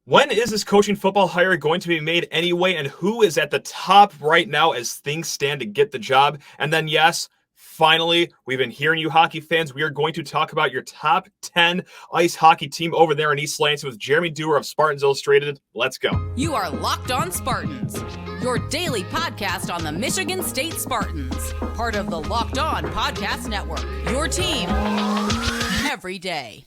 When is this coaching football hire going to be made anyway, and who is at the top right now as things stand to get the job? And then, yes, finally, we've been hearing you hockey fans. We are going to talk about your top 10 ice hockey team over there in East Lansing with Jeremy Dewar of Spartans Illustrated. Let's go. You are Locked On Spartans, your daily podcast on the Michigan State Spartans, part of the Locked On Podcast Network, your team every day.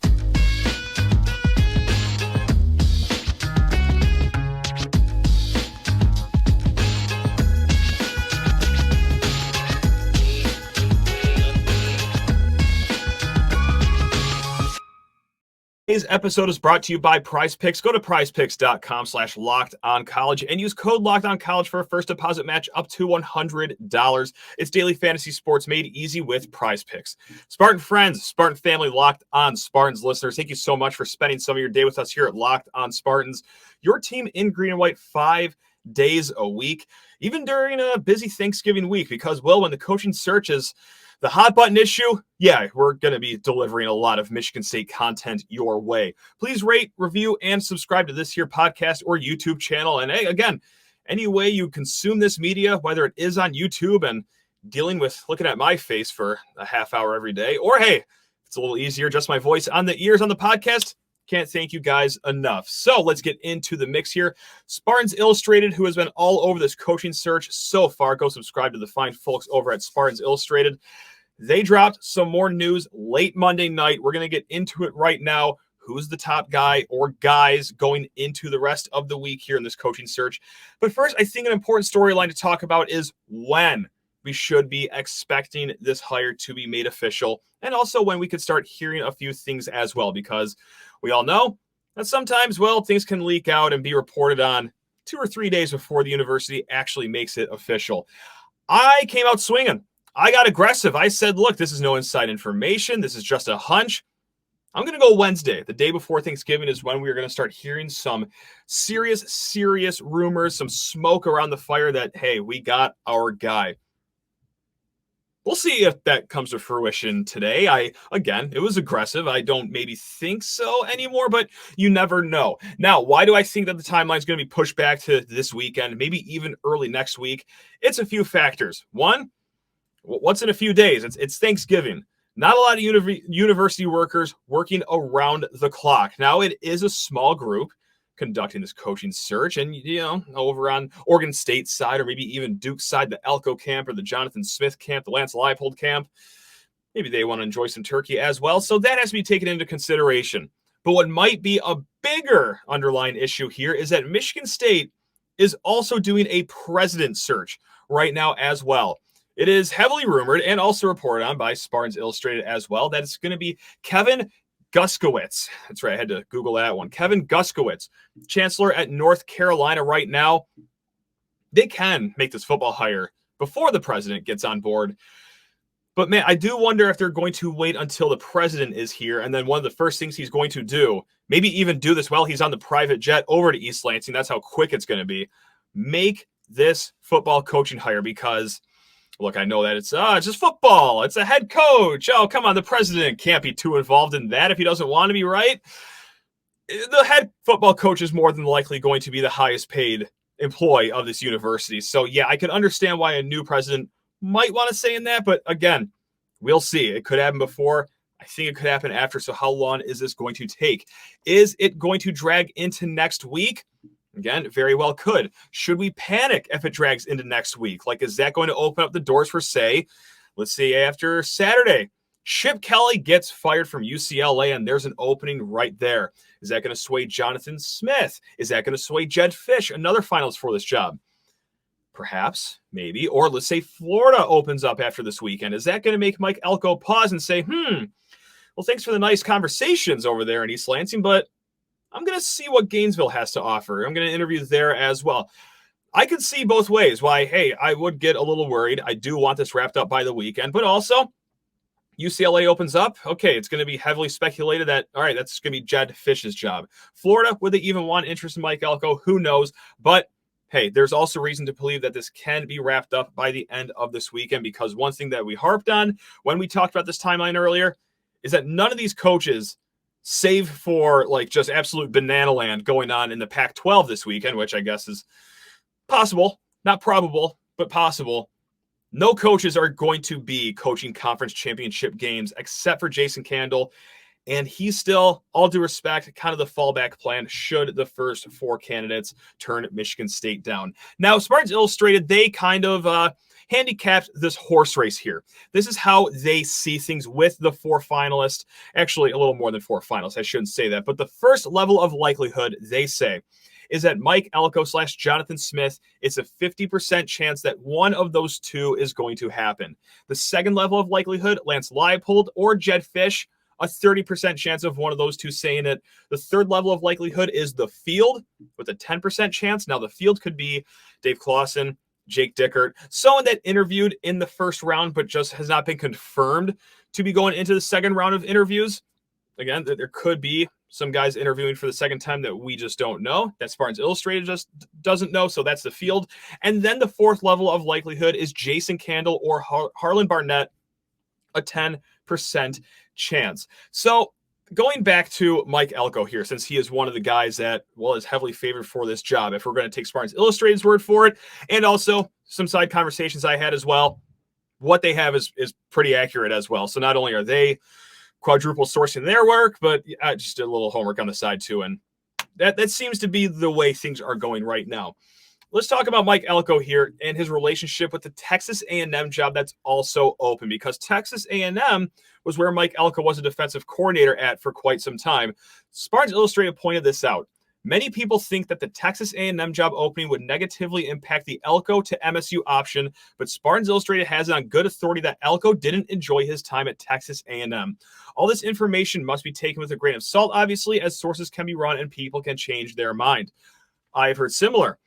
Today's episode is brought to you by Prize Picks. Go to prizepicks.com/lockedoncollege and use code LOCKEDONCollege for a first deposit match up to $100. It's daily fantasy sports made easy with Prize Picks. Spartan friends, Spartan family, Locked On Spartans listeners, thank you so much for spending some of your day with us here at Locked On Spartans. Your team in green and white 5 days a week, even during a busy Thanksgiving week, because, well, when the coaching search is the hot button issue, yeah, we're going to be delivering a lot of Michigan State content your way. Please rate, review, and subscribe to this here podcast or YouTube channel. And hey, again, any way you consume this media, whether it is on YouTube and dealing with looking at my face for a half hour every day, or hey, it's a little easier, just my voice on the ears on the podcast, can't thank you guys enough. So let's get into the mix here. Spartans Illustrated, who has been all over this coaching search so far. Go subscribe to the fine folks over at Spartans Illustrated. They dropped some more news late Monday night. We're going to get into it right now. Who's the top guy or guys going into the rest of the week here in this coaching search? But first, I think an important storyline to talk about is when we should be expecting this hire to be made official, and also when we could start hearing a few things as well, because we all know that sometimes, well, things can leak out and be reported on 2 or 3 days before the university actually makes it official. I came out swinging. I got aggressive. I said, look, this is no inside information. This is just a hunch. I'm going to go Wednesday. The day before Thanksgiving is when we are going to start hearing some serious rumors, some smoke around the fire that, hey, we got our guy. We'll see if that comes to fruition today. It was aggressive. I don't maybe think so anymore, but you never know. Now, why do I think that the timeline is going to be pushed back to this weekend, maybe even early next week? It's a few factors. One, what's in a few days? It's Thanksgiving. Not a lot of university workers working around the clock. Now, it is a small group conducting this coaching search, and, over on Oregon State's side, or maybe even Duke's side, the Elko camp or the Jonathan Smith camp, the Lance Leipold camp, maybe they want to enjoy some turkey as well. So that has to be taken into consideration. But what might be a bigger underlying issue here is that Michigan State is also doing a president search right now as well. It is heavily rumored and also reported on by Spartans Illustrated as well that it's going to be Kevin Guskowitz. That's right. I had to Google that one. Kevin Guskowitz, chancellor at North Carolina right now. They can make this football hire before the president gets on board. But, man, I do wonder if they're going to wait until the president is here. And then one of the first things he's going to do, maybe even do this while he's on the private jet over to East Lansing. That's how quick it's going to be. Make this football coaching hire because, look, I know that it's just football. It's a head coach. Oh, come on. The president can't be too involved in that if he doesn't want to be, right? The head football coach is more than likely going to be the highest paid employee of this university. So, yeah, I can understand why a new president might want to say in that. But, again, we'll see. It could happen before. I think it could happen after. So how long is this going to take? Is it going to drag into next week? Again, very well could. Should we panic if it drags into next week? Like, is that going to open up the doors for, say, let's see, after Saturday, Chip Kelly gets fired from UCLA and there's an opening right there. Is that going to sway Jonathan Smith? Is that going to sway Jedd Fisch, another finalist for this job? Perhaps, maybe. Or let's say Florida opens up after this weekend. Is that going to make Mike Elko pause and say, well, thanks for the nice conversations over there in East Lansing, but I'm going to see what Gainesville has to offer. I'm going to interview there as well. I could see both ways why, hey, I would get a little worried. I do want this wrapped up by the weekend, but also UCLA opens up. Okay, it's going to be heavily speculated that, all right, that's going to be Jedd Fisch's job. Florida, would they even want interest in Mike Elko? Who knows? But hey, there's also reason to believe that this can be wrapped up by the end of this weekend, because one thing that we harped on when we talked about this timeline earlier is that none of these coaches save for like just absolute banana land going on in the Pac-12 this weekend, which I guess is possible, not probable, but possible. No coaches are going to be coaching conference championship games except for Jason Candle. And he's still, all due respect, kind of the fallback plan should the first four candidates turn Michigan State down. Now, Spartans Illustrated, they kind of handicapped this horse race here. This is how they see things with the four finalists. Actually, a little more than four finalists. I shouldn't say that. But the first level of likelihood, they say, is that Mike Elko / Jonathan Smith, it's a 50% chance that one of those two is going to happen. The second level of likelihood, Lance Leipold or Jedd Fisch, a 30% chance of one of those two saying it. The third level of likelihood is the field with a 10% chance. Now, the field could be Dave Clawson, Jake Dickert, someone that interviewed in the first round but just has not been confirmed to be going into the second round of interviews. Again, there could be some guys interviewing for the second time that we just don't know, that Spartans Illustrated just doesn't know, so that's the field. And then the fourth level of likelihood is Jason Candle or Harlan Barnett, a 10% chance. So going back to Mike Elko here, since he is one of the guys that, well, is heavily favored for this job, if we're going to take Spartans Illustrated's word for it, and also some side conversations I had as well, what they have is pretty accurate as well. So not only are they quadruple sourcing their work, but I just did a little homework on the side too, and that seems to be the way things are going right now. Let's talk about Mike Elko here and his relationship with the Texas A&M job that's also open, because Texas A&M was where Mike Elko was a defensive coordinator at for quite some time. Spartans Illustrated pointed this out. Many people think that the Texas A&M job opening would negatively impact the Elko to MSU option, but Spartans Illustrated has it on good authority that Elko didn't enjoy his time at Texas A&M. All this information must be taken with a grain of salt, obviously, as sources can be run and people can change their mind. I've heard similar.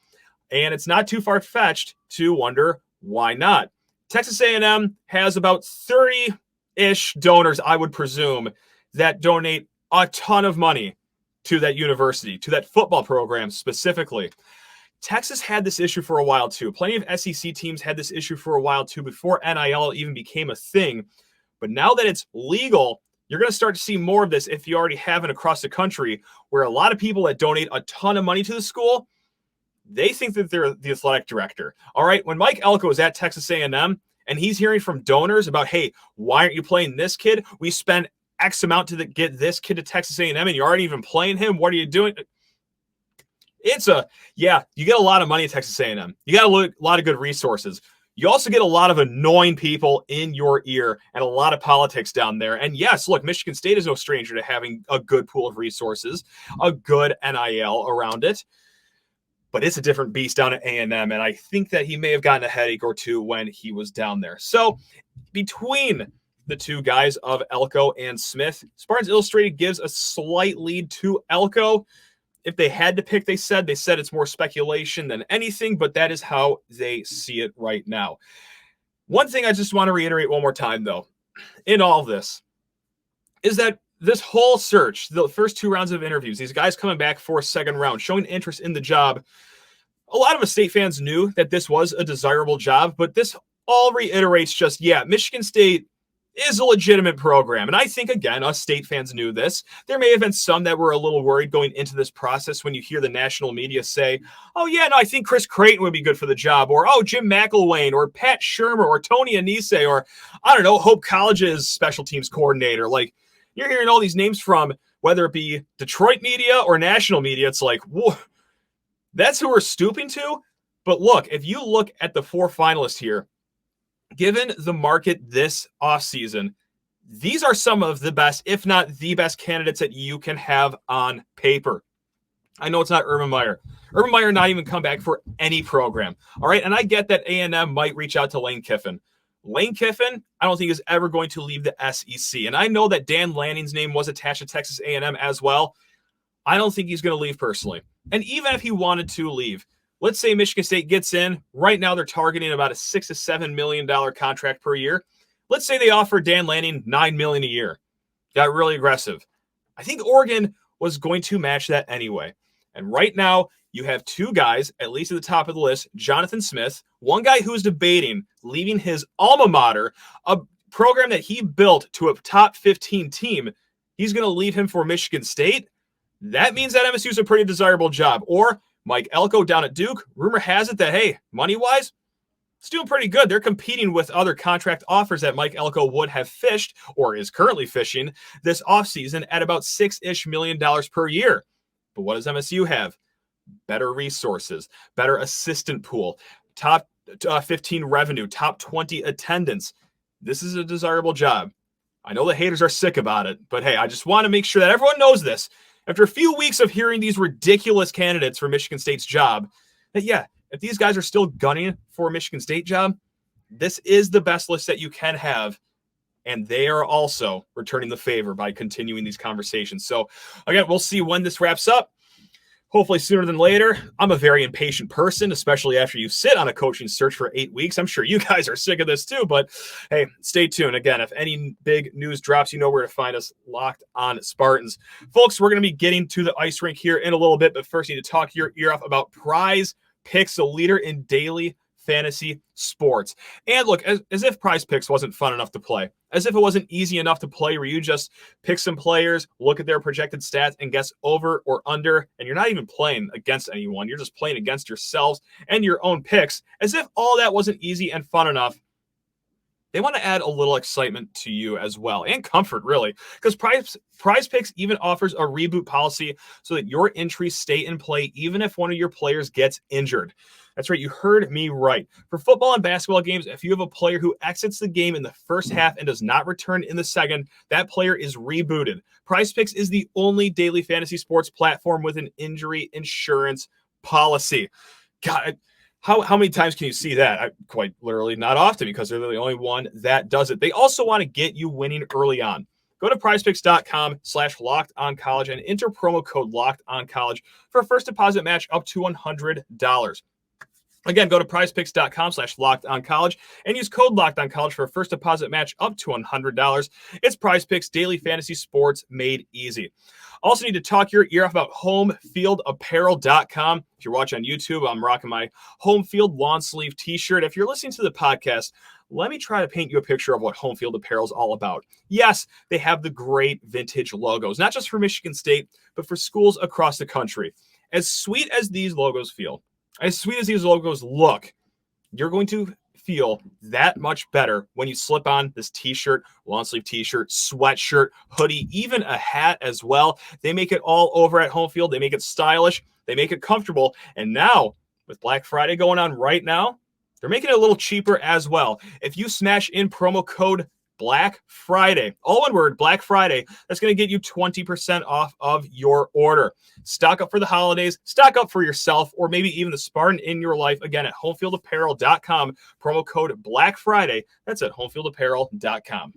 And it's not too far-fetched to wonder why not. Texas A&M has about 30-ish donors, I would presume, that donate a ton of money to that university, to that football program specifically. Texas had this issue for a while too. Plenty of SEC teams had this issue for a while too before NIL even became a thing. But now that it's legal, you're going to start to see more of this if you already haven't across the country, where a lot of people that donate a ton of money to the school, they think that they're the athletic director. All right, when Mike Elko is at Texas A&M and he's hearing from donors about, hey, why aren't you playing this kid? We spent X amount to get this kid to Texas A&M and you aren't even playing him. What are you doing? You get a lot of money at Texas A&M. You got a lot of good resources. You also get a lot of annoying people in your ear and a lot of politics down there. And yes, look, Michigan State is no stranger to having a good pool of resources, a good NIL around it. But it's a different beast down at A&M, and I think that he may have gotten a headache or two when he was down there. So between the two guys of Elko and Smith, Spartans Illustrated gives a slight lead to Elko. If they had to pick, they said it's more speculation than anything, but that is how they see it right now. One thing I just want to reiterate one more time, though, in all of this, is that this whole search, the first two rounds of interviews, these guys coming back for a second round, showing interest in the job. A lot of us state fans knew that this was a desirable job, but this all reiterates just, Michigan State is a legitimate program. And I think, again, us state fans knew this. There may have been some that were a little worried going into this process when you hear the national media say, I think Chris Creighton would be good for the job, or, Jim McElwain, or Pat Shermer, or Tony Anise, or, Hope College's special teams coordinator. Like, you're hearing all these names from, whether it be Detroit media or national media. It's like, whoa, that's who we're stooping to. But look, if you look at the four finalists here, given the market this offseason, these are some of the best, if not the best candidates that you can have on paper. I know it's not Urban Meyer. Urban Meyer not even come back for any program. All right, and I get that A&M might reach out to Lane Kiffin. Lane Kiffin, I don't think is ever going to leave the SEC. And I know that Dan Lanning's name was attached to Texas A&M as well. I don't think he's going to leave personally. And even if he wanted to leave, let's say Michigan State gets in. Right now they're targeting about a $6 to $7 million contract per year. Let's say they offer Dan Lanning $9 million a year. Got really aggressive. I think Oregon was going to match that anyway. And right now, you have two guys, at least at the top of the list, Jonathan Smith, one guy who's debating leaving his alma mater, a program that he built to a top 15 team, he's going to leave him for Michigan State. That means that MSU is a pretty desirable job. Or Mike Elko down at Duke. Rumor has it that, hey, money-wise, it's doing pretty good. They're competing with other contract offers that Mike Elko would have fished or is currently fishing this offseason at about $6-ish million per year. But what does MSU have? Better resources, better assistant pool, top 15 revenue, top 20 attendance. This is a desirable job. I know the haters are sick about it, but hey, I just want to make sure that everyone knows this. After a few weeks of hearing these ridiculous candidates for Michigan State's job, that yeah, if these guys are still gunning for a Michigan State job, this is the best list that you can have. And they are also returning the favor by continuing these conversations. So again, we'll see when this wraps up. Hopefully sooner than later. I'm a very impatient person, especially after you sit on a coaching search for 8 weeks. I'm sure you guys are sick of this too, but hey, stay tuned. Again, if any big news drops, you know where to find us, Locked On Spartans. Folks, we're going to be getting to the ice rink here in a little bit, but first you need to talk your ear off about Prize Picks, the leader in daily fantasy sports. And look, as if Prize Picks wasn't fun enough to play, as if it wasn't easy enough to play where you just pick some players, look at their projected stats, and guess over or under, and you're not even playing against anyone. You're just playing against yourselves and your own picks. As if all that wasn't easy and fun enough, they want to add a little excitement to you as well, and comfort, really, because Prize Picks even offers a reboot policy so that your entries stay in play even if one of your players gets injured. That's right, you heard me right. For football and basketball games, if you have a player who exits the game in the first half and does not return in the second, that player is rebooted. Prize Picks is the only daily fantasy sports platform with an injury insurance policy. God, how many times can you see that? Quite literally not often, because they're the only one that does it. They also want to get you winning early on. Go to prizepicks.com/lockedoncollege and enter promo code LOCKEDONCollege for a first deposit match up to $100. Again, go to prizepicks.com/lockedoncollege and use code LOCKEDONCollege for a first deposit match up to $100. It's Prize Picks, daily fantasy sports made easy. Also need to talk your ear off about HomeFieldApparel.com. If you're watching on YouTube, I'm rocking my HomeField lawn sleeve t-shirt. If you're listening to the podcast, let me try to paint you a picture of what HomeField Apparel is all about. Yes, they have the great vintage logos, not just for Michigan State, but for schools across the country. As sweet as these logos feel, as sweet as these logos look, you're going to feel that much better when you slip on this t-shirt, long sleeve t-shirt, sweatshirt, hoodie, even a hat as well. They make it all over at HomeField. They make it stylish. They make it comfortable. And now, with Black Friday going on right now, they're making it a little cheaper as well. If you smash in promo code Black Friday, all one word, Black Friday, that's going to get you 20% off of your order. Stock up for the holidays, stock up for yourself, or maybe even the Spartan in your life. Again, at HomeFieldApparel.com, promo code Black Friday. That's at HomeFieldApparel.com.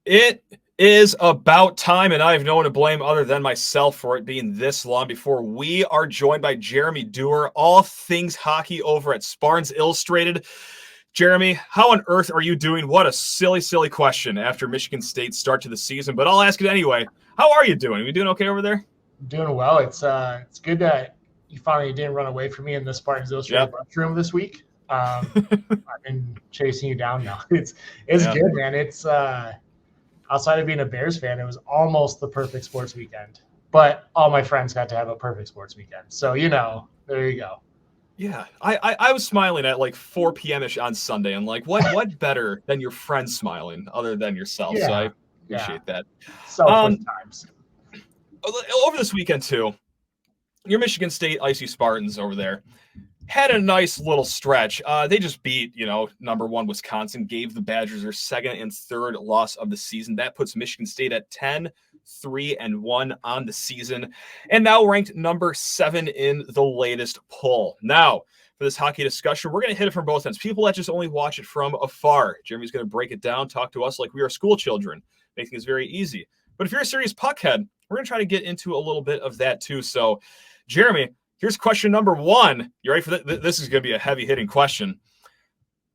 It is about time, and I have no one to blame other than myself for it being this long before we are joined by Jeremy Dewar, all things hockey over at Spartans Illustrated. Jeremy, how on earth are you doing? What a silly, silly question after Michigan State's start to the season, but I'll ask it anyway. How are you doing? Are you doing okay over there? Doing well. It's good that you finally didn't run away from me in the Spartans Illustrated lunchroom this week. I've been chasing you down now. It's good, man. It's outside of being a Bears fan, it was almost the perfect sports weekend. But all my friends got to have a perfect sports weekend. So, there you go. Yeah, I was smiling at like 4 p.m.-ish on Sunday. I'm like, what better than your friends smiling other than yourself? Yeah, so I appreciate that. Selfless times. Over this weekend, too, your Michigan State Icy Spartans over there had a nice little stretch. They just beat, number 1 Wisconsin, gave the Badgers their second and third loss of the season. That puts Michigan State at 10-3-1 on the season, and now ranked number 7 in the latest poll. Now, for this hockey discussion, we're going to hit it from both ends. People that just only watch it from afar. Jeremy's going to break it down, talk to us like we are school children, making this very easy. But if you're a serious puckhead, we're going to try to get into a little bit of that too. So, Jeremy, here's question number 1. You ready for this? This is going to be a heavy-hitting question.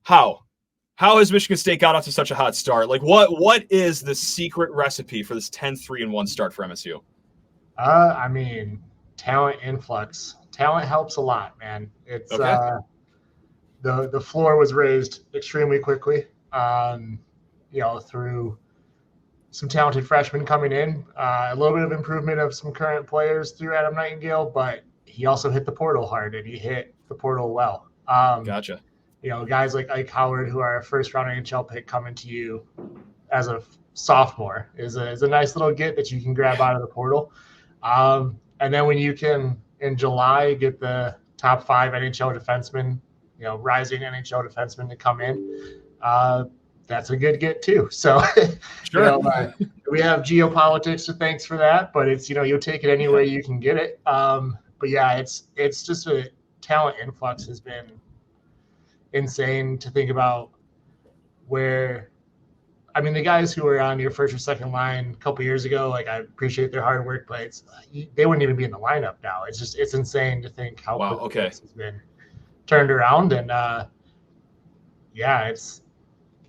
How has Michigan State got off to such a hot start? Like, what is the secret recipe for this 10-3-1 start for MSU? Talent influx. Talent helps a lot, man. It's okay. The floor was raised extremely quickly. Through some talented freshmen coming in, a little bit of improvement of some current players through Adam Nightingale, but he also hit the portal hard, and he hit the portal well. Gotcha. Guys like Ike Howard, who are a first-round NHL pick coming to you as a sophomore, is a nice little get that you can grab out of the portal. And then when you can, in July, get the top 5 NHL defensemen, rising NHL defensemen to come in, that's a good get too. So, Sure. We have geopolitics to thanks for that, but it's, you'll take it any way you can get it. But yeah, it's just a talent influx has been insane to think about where, the guys who were on your first or second line a couple years ago, I appreciate their hard work, but they wouldn't even be in the lineup now. It's insane to think how quickly this has been turned around. And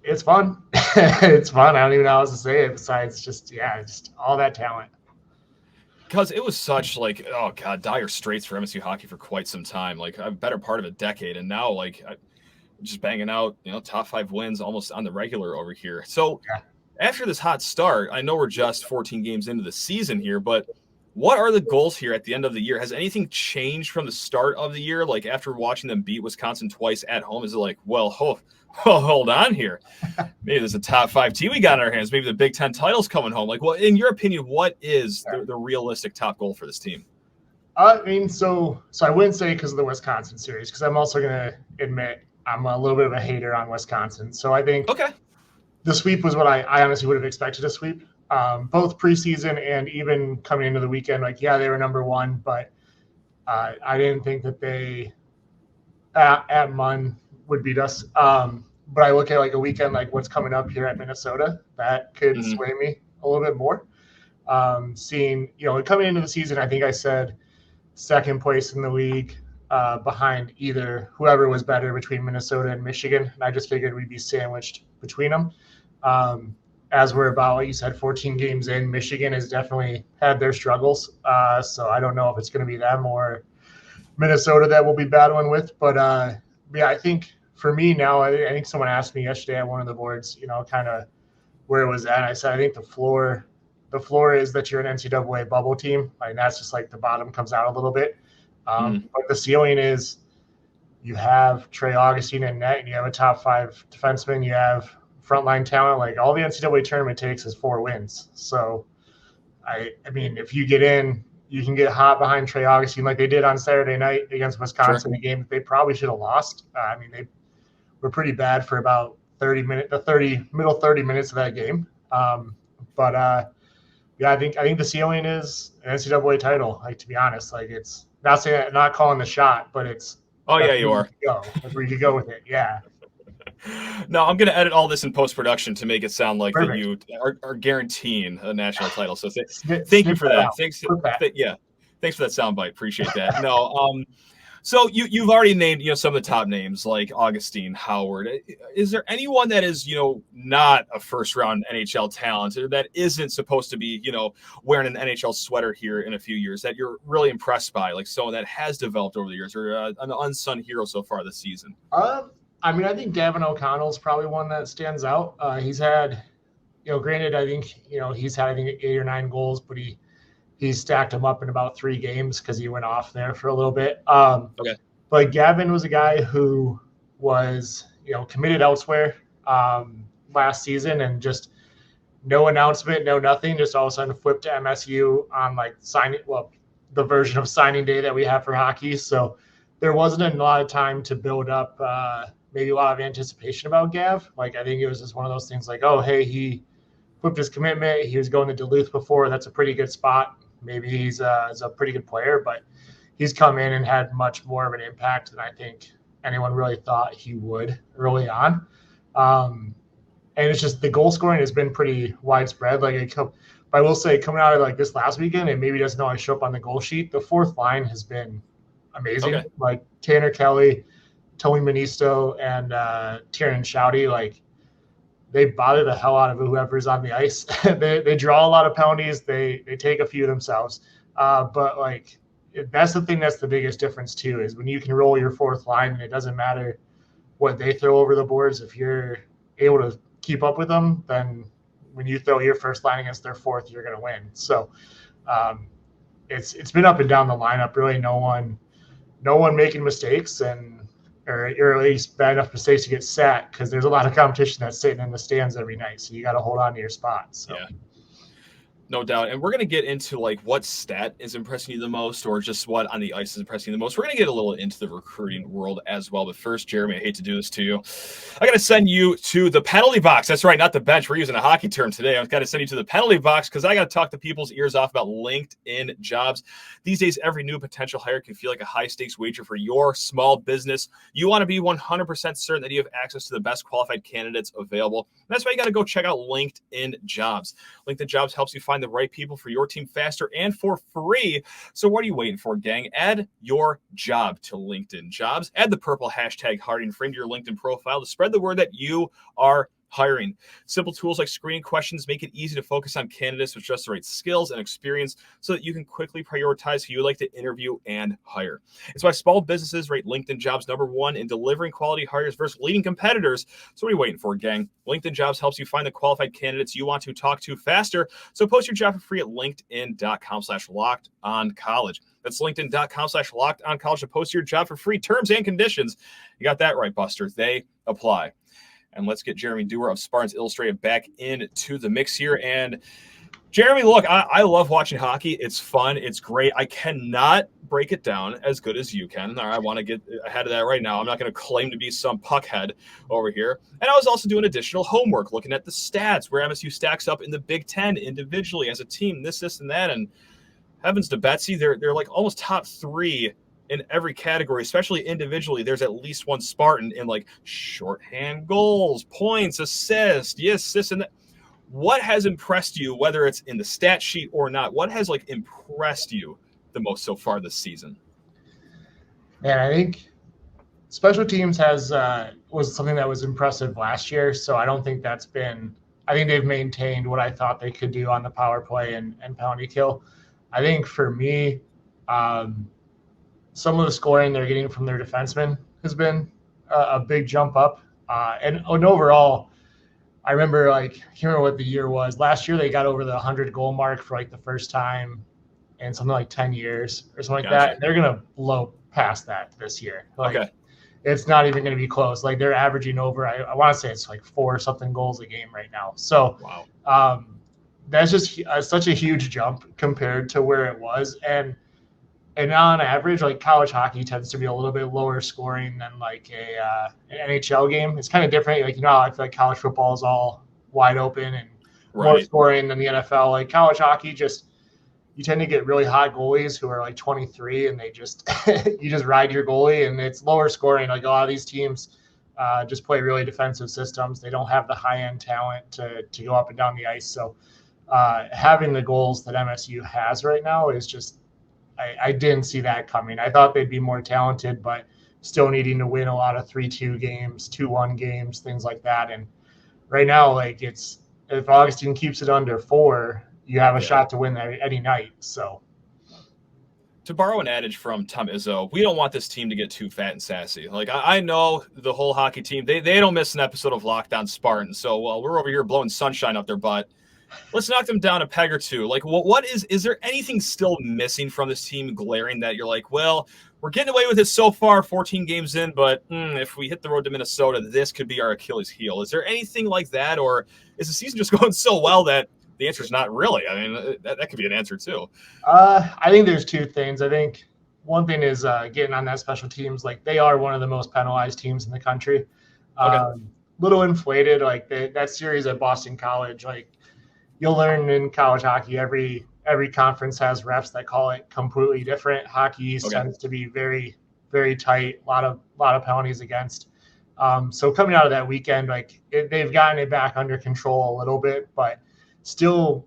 it's fun. It's fun. I don't even know how else to say it besides just all that talent. Because it was such dire straits for MSU hockey for quite some time, a better part of a decade. And now just banging out, top 5 wins almost on the regular over here. So after this hot start, I know we're just 14 games into the season here, but what are the goals here at the end of the year? Has anything changed from the start of the year? After watching them beat Wisconsin twice at home, is it hold on here. Maybe there's a top 5 team we got in our hands. Maybe the Big Ten title's coming home. In your opinion, what is the realistic top goal for this team? So I wouldn't say because of the Wisconsin series, because I'm also going to admit I'm a little bit of a hater on Wisconsin. So I think the sweep was what I honestly would have expected to sweep. Both preseason and even coming into the weekend, they were number 1, but I didn't think that they at Munn would beat us. But I look at a weekend what's coming up here at Minnesota, that could sway me a little bit more. Seeing, coming into the season, I think I said second place in the league, behind either whoever was better between Minnesota and Michigan. And I just figured we'd be sandwiched between them. As we're about, like you said, 14 games in, Michigan has definitely had their struggles. So I don't know if it's going to be them or Minnesota that we'll be battling with. But I think for me now, I think someone asked me yesterday at one of the boards, kind of where it was at. I said, I think the floor is that you're an NCAA bubble team. That's just the bottom comes out a little bit. But the ceiling is you have Trey Augustine in net, and you have a top 5 defenseman. You have frontline talent. All the NCAA tournament takes is 4 wins. So, if you get in, you can get hot behind Trey Augustine like they did on Saturday night against Wisconsin, a game that they probably should have lost. They were pretty bad for about middle 30 minutes of that game. I think the ceiling is an NCAA title. To be honest, it's not saying not calling the shot, but it's. Oh yeah, you are. That's where you could go with it. Yeah. No, I'm going to edit all this in post-production to make it sound like that Perfect. you are guaranteeing a national title. So thank you for that. Thanks for that soundbite. Appreciate that. No, so you've already named some of the top names like Augustine, Howard. Is there anyone that is not a first-round NHL talent or that isn't supposed to be wearing an NHL sweater here in a few years that you're really impressed by, like someone that has developed over the years or an unsung hero so far this season? I think Gavin O'Connell is probably one that stands out. He's had, granted, I think, he's had, 8 or 9 goals, but he stacked them up in about 3 games because he went off there for a little bit. But Gavin was a guy who was, committed elsewhere last season and just no announcement, no nothing, just all of a sudden flipped to MSU on the version of signing day that we have for hockey. So there wasn't a lot of time to build up maybe a lot of anticipation about Gav. I think it was just one of those things oh, hey, he flipped his commitment. He was going to Duluth before. That's a pretty good spot. Maybe he's a pretty good player, but he's come in and had much more of an impact than I think anyone really thought he would early on. And it's just the goal scoring has been pretty widespread. I will say coming out of this last weekend, and maybe doesn't always show up on the goal sheet, the 4th line has been amazing. Tanner Kelly, Tony Manisto, and Tiernan Shouty, they bother the hell out of whoever's on the ice. they draw a lot of penalties. They take a few themselves. But that's the thing that's the biggest difference too, is when you can roll your 4th line and it doesn't matter what they throw over the boards. If you're able to keep up with them, then when you throw your first line against their fourth, you're going to win. So it's been up and down the lineup. Really, no one making mistakes, or at least bad enough mistakes to get sat, because there's a lot of competition that's sitting in the stands every night. So you got to hold on to your spot. So. Yeah. No doubt. And we're going to get into like what stat is impressing you the most, or just what on the ice is impressing you the most. We're going to get a little into the recruiting world as well. But first, Jeremy, I hate to do this to you. I got to send you to the penalty box. That's right, not the bench. We're using a hockey term today. I've got to send you to the penalty box because I got to talk to people's ears off about LinkedIn jobs. These days, every new potential hire can feel like a high-stakes wager for your small business. You want to be 100% certain that you have access to the best qualified candidates available. And that's why you got to go check out LinkedIn Jobs. LinkedIn Jobs helps you find the right people for your team faster and for free. So what are you waiting for, gang? Add your job to LinkedIn Jobs. Add the purple hashtag Harding frame to your LinkedIn profile to spread the word that you are hiring. Simple tools like screening questions make it easy to focus on candidates with just the right skills and experience so that you can quickly prioritize who you like to interview and hire. It's why small businesses rate LinkedIn Jobs #1 in delivering quality hires versus leading competitors. So what are you waiting for, gang? LinkedIn Jobs helps you find the qualified candidates you want to talk to faster. So post your job for free at linkedin.com/lockedoncollege. That's linkedin.com/lockedoncollege to post your job for free. Terms and conditions. You got that right, Buster. They apply. And let's get Jeremy Dewar of Spartans Illustrated back into the mix here. And Jeremy, look, I love watching hockey. It's fun. It's great. I cannot break it down as good as you can. I want to get ahead of that right now. I'm not going to claim to be some puckhead over here. And I was also doing additional homework, looking at the stats, where MSU stacks up in the Big Ten individually as a team, this, and that. And heavens to Betsy, they're like almost top 3 in every category, especially individually. There's at least one Spartan in like shorthand goals, points, assists, and that. What has impressed you, whether it's in the stat sheet or not? What has like impressed you the most so far this season? Man, I think special teams was something that was impressive last year. So I don't think I think they've maintained what I thought they could do on the power play and penalty kill. I think for me, some of the scoring they're getting from their defensemen has been a big jump up. And overall, I remember, I can't remember what the year was. Last year, they got over the 100 goal mark for the first time in something like 10 years or something like that. And they're going to blow past that this year. Okay. It's not even going to be close. They're averaging over, I want to say it's 4 something goals a game right now. So wow. That's just such a huge jump compared to where it was. And on average, college hockey tends to be a little bit lower scoring than an NHL game. It's kind of different. I feel like college football is all wide open and more scoring than the NFL. College hockey, you tend to get really hot goalies who are 23 and they just you just ride your goalie, and it's lower scoring. A lot of these teams just play really defensive systems. They don't have the high end talent to go up and down the ice. So having the goals that MSU has right now is just. I didn't see that coming. I thought they'd be more talented, but still needing to win a lot of 3-2 games, 2-1 games, things like that. And right now, if Augustine keeps it under 4, you have a shot to win any night. So, to borrow an adage from Tom Izzo, we don't want this team to get too fat and sassy. I know the whole hockey team, they don't miss an episode of Locked On Spartans. So while we're over here blowing sunshine up their butt, let's knock them down a peg or two. What is there anything still missing from this team glaring that you're well, we're getting away with it so far, 14 games in, but if we hit the road to Minnesota, this could be our Achilles heel. Is there anything like that, or is the season just going so well that the answer is not really? I mean, that could be an answer too. I think there's 2 things. I think one thing is getting on that special teams. They are one of the most penalized teams in the country. Little inflated. That series at Boston College, you'll learn in college hockey, every conference has refs that call it completely different. Hockey tends to be very, very tight, a lot of penalties against. So coming out of that weekend, they've gotten it back under control a little bit, but still,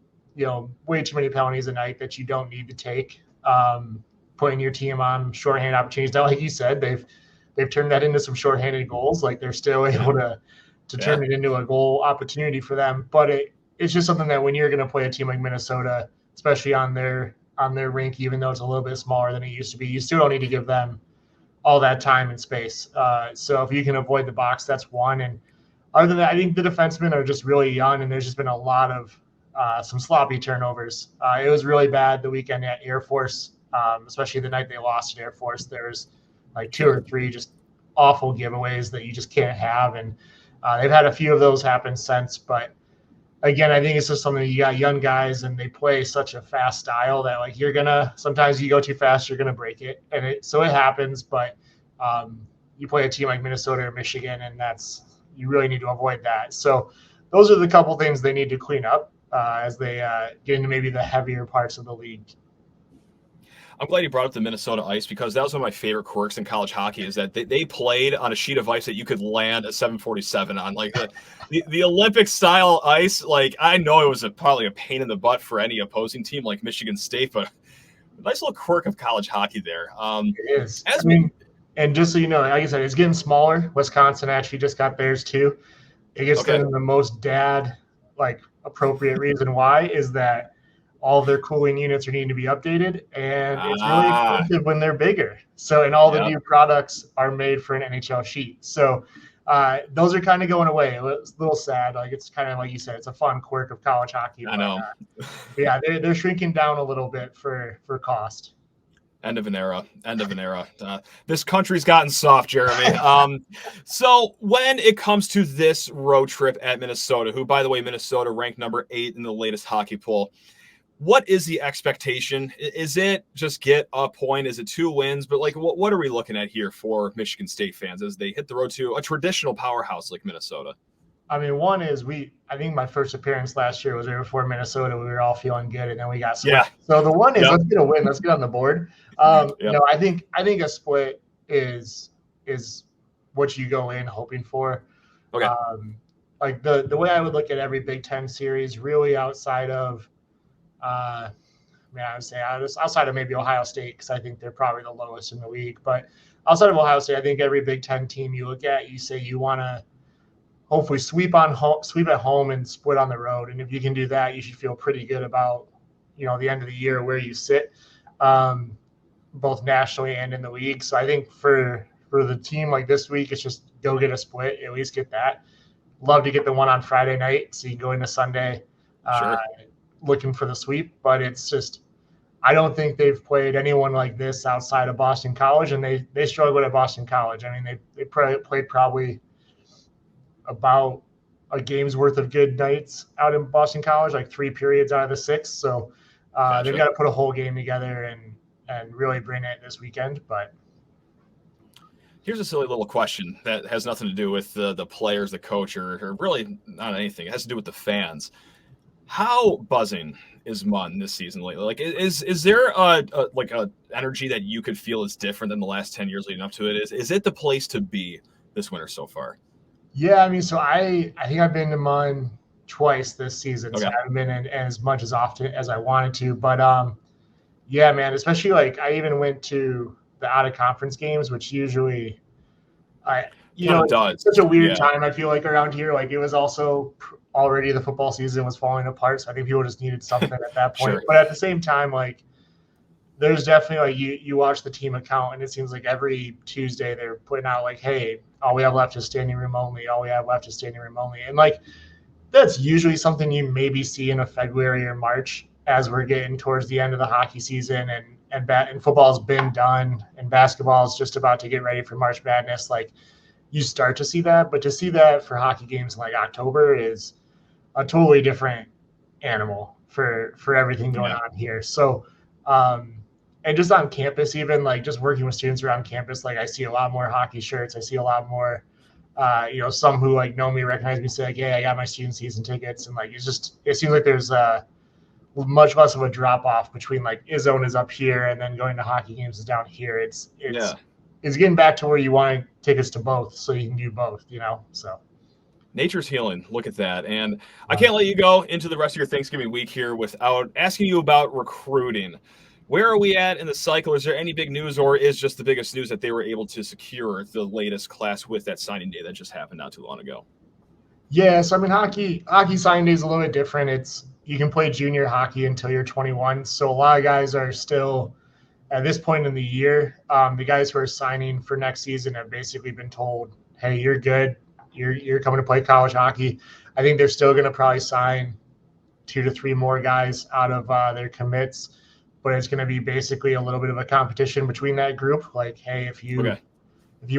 way too many penalties a night that you don't need to take. Putting your team on shorthanded opportunities. Now, like you said, they've turned that into some shorthanded goals. They're still able to turn it into a goal opportunity for them, but it's just something that when you're going to play a team like Minnesota, especially on their rink, even though it's a little bit smaller than it used to be, you still don't need to give them all that time and space. So if you can avoid the box, that's one. And other than that, I think the defensemen are just really young, and there's just been a lot of some sloppy turnovers. It was really bad the weekend at Air Force, especially the night they lost at Air Force. There's like 2 or 3 just awful giveaways that you just can't have, and they've had a few of those happen since. But again, I think it's just something, you got young guys and they play such a fast style that like sometimes you go too fast, you're gonna break it, and so it happens. But you play a team like Minnesota or Michigan, and you really need to avoid that. So those are the couple things they need to clean up as they get into maybe the heavier parts of the league. I'm glad you brought up the Minnesota ice, because that was one of my favorite quirks in college hockey, is that they played on a sheet of ice that you could land a 747 on, like the Olympic style ice. Like, I know it was probably a pain in the butt for any opposing team like Michigan State, but a nice little quirk of college hockey there. It is. And just so you know, like I said, it's getting smaller. Wisconsin actually just got theirs too. It gets to the most appropriate reason why is that all of their cooling units are needing to be updated, and it's really expensive when they're bigger. So, and all the new products are made for an NHL sheet. So those are kind of going away. It's a little sad. Like, it's kind of like you said, it's a fun quirk of college hockey. I know. Yeah, they're shrinking down a little bit for cost. End of an era. This country's gotten soft, Jeremy. So when it comes to this road trip at Minnesota, who, by the way, Minnesota ranked number 8 in the latest hockey poll, what is the expectation? Is it just get a point? Is it 2 wins? But like, what are we looking at here for Michigan State fans as they hit the road to a traditional powerhouse like Minnesota? I mean, one is I think my first appearance last year was right before Minnesota. We were all feeling good, and then we got split. Yeah. So the one is let's get a win. Let's get on the board. No, I think a split is what you go in hoping for. Okay. Like the way I would look at every Big Ten series, really outside of, I would say outside of maybe Ohio State, because I think they're probably the lowest in the league. But outside of Ohio State, I think every Big Ten team you look at, you say you want to hopefully sweep at home and split on the road. And if you can do that, you should feel pretty good about, the end of the year where you sit, both nationally and in the league. So I think for the team like this week, it's just go get a split, at least get that. Love to get the one on Friday night, so you go into Sunday looking for the sweep. But it's just, I don't think they've played anyone like this outside of Boston College, and they struggled at Boston College. I mean, they played probably about a game's worth of good nights out in Boston College, like 3 periods out of the 6. So they've got to put a whole game together and really bring it this weekend. But here's a silly little question that has nothing to do with the players, the coach, or really not anything. It has to do with the fans. How buzzing is Munn this season lately? Like, is there a energy that you could feel is different than the last 10 years leading up to it? Is it the place to be this winter so far? Yeah, I mean, so I think I've been to Munn twice this season. Okay. So I haven't been in as much as often as I wanted to. But yeah, man, especially like I even went to the out of conference games, which usually it's such a weird time, I feel like, around here. Like, it was also already the football season was falling apart. So I think people just needed something at that point. Sure. But at the same time, like, there's definitely, like, you watch the team account, and it seems like every Tuesday they're putting out like, hey, all we have left is standing room only. All we have left is standing room only. And like, that's usually something you maybe see in a February or March as we're getting towards the end of the hockey season, and football's been done and basketball is just about to get ready for March Madness. Like, you start to see that, but to see that for hockey games in like October is a totally different animal for everything going on here. So, and just on campus, even like just working with students around campus, like I see a lot more hockey shirts. I see a lot more, some who like know me, recognize me, say like, "Hey, I got my student season tickets," and like it seems like there's much less of a drop off between like Izzone is up here and then going to hockey games is down here. It's getting back to where you want tickets to both, so you can do both, So nature's healing. Look at that. And I can't let you go into the rest of your Thanksgiving week here without asking you about recruiting. Where are we at in the cycle? Is there any big news, or is just the biggest news that they were able to secure the latest class with that signing day that just happened not too long ago? Yeah, so I mean, hockey signing day is a little bit different. You can play junior hockey until you're 21. So a lot of guys are still at this point in the year. The guys who are signing for next season have basically been told, "Hey, you're good. you're coming to play college hockey. I think they're still going to probably sign 2 to 3 more guys out of their commits, but it's going to be basically a little bit of a competition between that group. Like, hey, if you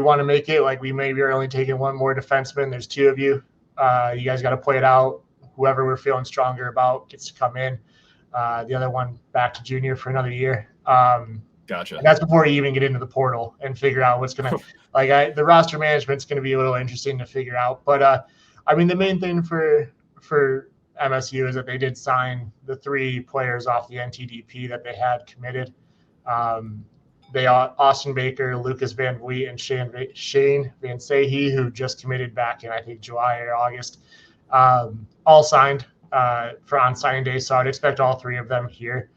want to make it, like we maybe are only taking one more defenseman. There's 2 of you. You guys got to play it out. Whoever we're feeling stronger about gets to come in. The other one back to junior for another year. Gotcha. And that's before you even get into the portal and figure out what's going to the roster management's going to be a little interesting to figure out. But I mean, the main thing for MSU is that they did sign the 3 players off the NTDP that they had committed. They are Austin Baker, Lucas Van Vliet, and Shane Van Sahe, who just committed back in, I think, July or August. All signed for on signing day, so I'd expect all 3 of them here.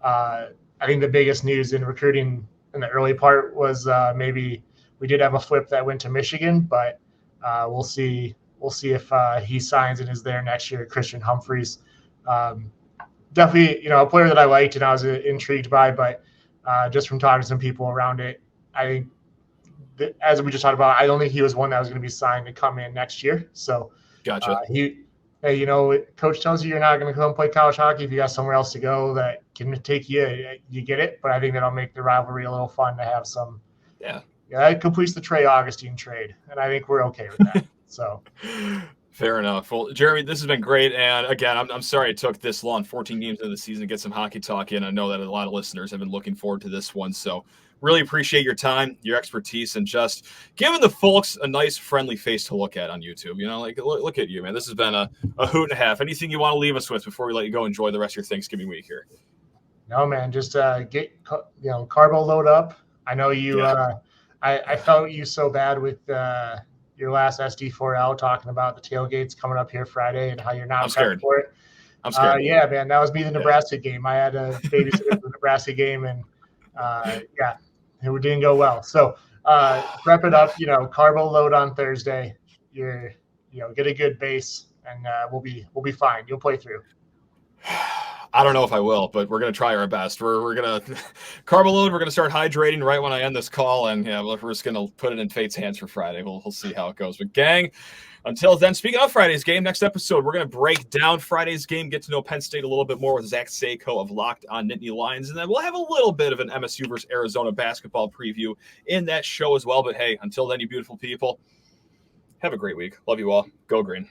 I think the biggest news in recruiting in the early part was maybe we did have a flip that went to Michigan, but we'll see. We'll see if he signs and is there next year. Christian Humphreys, definitely, a player that I liked and I was intrigued by, but just from talking to some people around it, I think that, as we just talked about, I don't think he was one that was going to be signed to come in next year. So, gotcha. Coach tells you you're not going to come play college hockey. If you got somewhere else to go that can take you, you get it. But I think that'll make the rivalry a little fun to have some. Yeah, that completes the Trey Augustine trade, and I think we're okay with that. So. Fair enough. Well, Jeremy, this has been great. And again, I'm sorry it took this long, 14 games into the season, to get some hockey talk in. I know that a lot of listeners have been looking forward to this one. So really appreciate your time, your expertise, and just giving the folks a nice, friendly face to look at on YouTube. Look at you, man. This has been a hoot and a half. Anything you want to leave us with before we let you go enjoy the rest of your Thanksgiving week here? No, man, just get, carbo load up. I know you, I felt you so bad with, your last SD4L talking about the tailgates coming up here Friday and how you're not prepped for it. I'm scared. Yeah, man, that was me the Nebraska game. I had a babysitter for the Nebraska game, and it didn't go well. So prep it up. Carbo load on Thursday. Get a good base, and we'll be fine. You'll play through. I don't know if I will, but we're going to try our best. We're going to carbo load. We're going to start hydrating right when I end this call. And we're just going to put it in fate's hands for Friday. We'll see how it goes. But gang, until then, speaking of Friday's game, next episode, we're going to break down Friday's game, get to know Penn State a little bit more with Zach Seiko of Locked on Nittany Lions. And then we'll have a little bit of an MSU versus Arizona basketball preview in that show as well. But hey, until then, you beautiful people, have a great week. Love you all. Go Green.